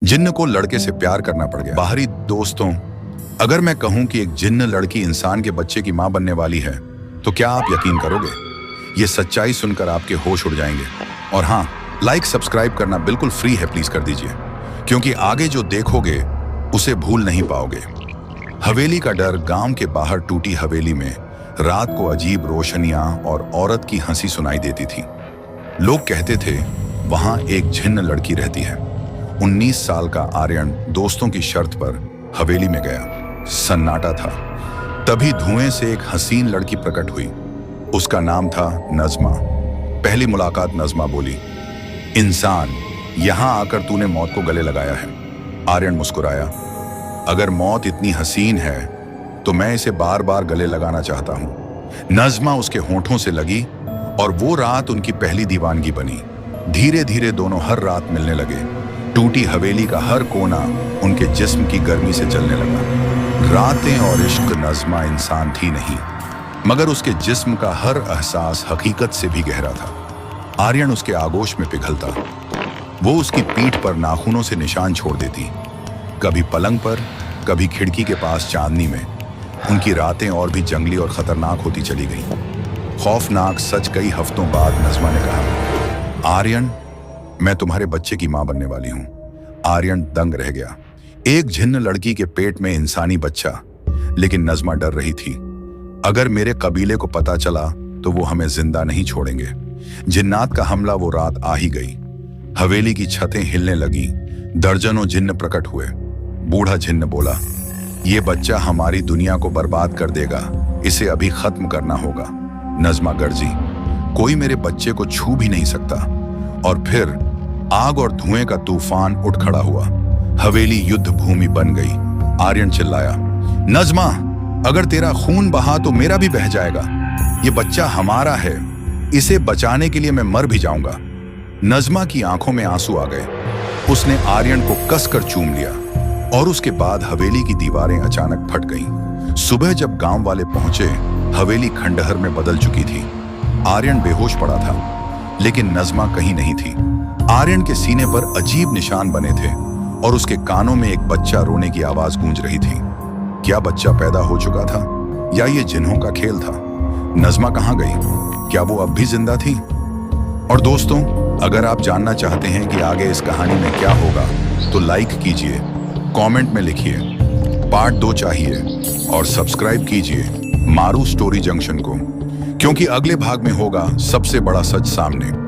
जिन्न को लड़के से प्यार करना पड़ गया। बाहरी दोस्तों, अगर मैं कहूं कि एक जिन्न लड़की इंसान के बच्चे की मां बनने वाली है तो क्या आप यकीन करोगे? ये सच्चाई सुनकर आपके होश उड़ जाएंगे। और हाँ, लाइक सब्सक्राइब करना बिल्कुल फ्री है, प्लीज कर दीजिए, क्योंकि आगे जो देखोगे उसे भूल नहीं पाओगे। हवेली का डर। गांव के बाहर टूटी हवेली में रात को अजीब रोशनियां और औरत की हंसी सुनाई देती थी। लोग कहते थे वहां एक जिन्न लड़की रहती है। 19 साल का आर्यन दोस्तों की शर्त पर हवेली में गया। सन्नाटा था। तभी धुएं से एक हसीन लड़की प्रकट हुई। उसका नाम था नज़मा। पहली मुलाकात नज़मा बोली, इंसान, यहां आकर तूने मौत को गले लगाया है। आर्यन मुस्कुराया, अगर मौत इतनी हसीन है तो मैं इसे बार बार गले लगाना चाहता हूं। नज़मा उसके होंठों से लगी और वो रात उनकी पहली दीवानगी बनी। धीरे धीरे दोनों हर रात मिलने लगे। टूटी हवेली का हर कोना उनके जिस्म की गर्मी से जलने लगा। रातें और इश्क। नज़मा इंसान थी नहीं, मगर उसके जिस्म का हर एहसास हकीकत से भी गहरा था। आर्यन उसके आगोश में पिघलता। वो उसकी पीठ पर नाखूनों से निशान छोड़ देती, कभी पलंग पर, कभी खिड़की के पास चांदनी में। उनकी रातें और भी जंगली और खतरनाक होती चली गईं। खौफनाक सच। कई हफ्तों बाद नज़मा ने कहा, आर्यन, मैं तुम्हारे बच्चे की मां बनने वाली हूं। आर्यन दंग रह गया। एक जिन्न लड़की के पेट में इंसानी बच्चा। लेकिन नज़मा डर रही थी, अगर मेरे कबीले को पता चला तो वो हमें जिंदा नहीं छोड़ेंगे। जिन्नात का हमला। वो रात आ ही गई। हवेली की छतें हिलने लगी। दर्जनों जिन्न प्रकट हुए। बूढ़ा जिन्न बोला, ये बच्चा हमारी दुनिया को बर्बाद कर देगा, इसे अभी खत्म करना होगा। नज़मा गरजी, कोई मेरे बच्चे को छू भी नहीं सकता। और फिर आग और धुएं का तूफान उठ खड़ा हुआ। हवेली युद्ध भूमि बन गई। आर्यन चिल्लाया, नज़मा, अगर तेरा खून बहा तो मेरा भी बह जाएगा। ये बच्चा हमारा है, इसे बचाने के लिए मैं मर भी जाऊंगा। नज़मा की आंखों में आंसू आ गए। उसने आर्यन को कसकर चूम लिया और उसके बाद हवेली की दीवारें अचानक फट गईं। सुबह जब गांव वाले पहुंचे, हवेली खंडहर में बदल चुकी थी। आर्यन बेहोश पड़ा था, लेकिन नज़मा कहीं नहीं थी। आर्यन के सीने पर अजीब निशान बने थे और उसके कानों में एक बच्चा रोने की आवाज गूंज रही थी। क्या बच्चा पैदा हो चुका था या ये जिन्हों का खेल था? नज़मा कहाँ गई? क्या वो अब भी जिंदा थी? और दोस्तों, अगर आप जानना चाहते हैं कि आगे इस कहानी में क्या होगा तो लाइक कीजिए, कमेंट में लिखिए पार्ट 2 चाहिए और सब्सक्राइब कीजिए मारू स्टोरी जंक्शन को, क्योंकि अगले भाग में होगा सबसे बड़ा सच सामने।